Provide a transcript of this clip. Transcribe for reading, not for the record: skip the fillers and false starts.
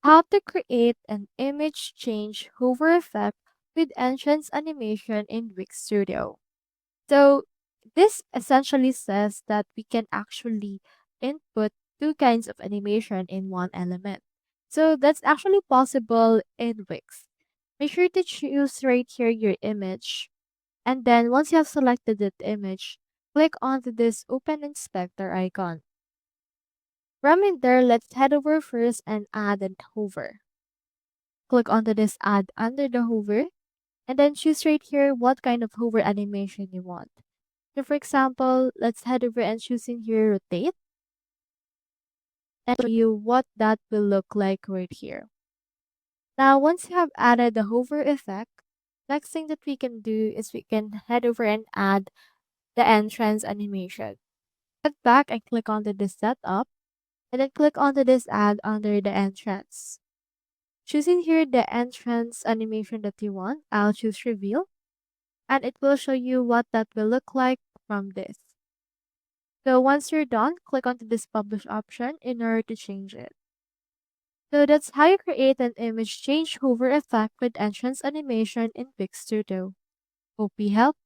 How to create an image change hover effect with entrance animation in Wix Studio. So this essentially says that we can actually input two kinds of animation in one element. So that's actually possible in Wix. Make sure to choose right here your image. And then once you have selected that image, click onto this Open Inspector icon. From in there, let's head over first and add an hover. Click onto this add under the hover and then choose right here what kind of hover animation you want. So for example, let's head over and choose in here rotate and show you what that will look like right here. Now, once you have added the hover effect, next thing that we can do is we can head over and add the entrance animation. Head back and click onto the setup and then click onto this add under the entrance. Choosing here the entrance animation that you want, I'll choose reveal and it will show you what that will look like from this. So once you're done, click onto this publish option in order to change it. So that's how you create an image change hover effect with entrance animation in Pix Studio. Hope we helped.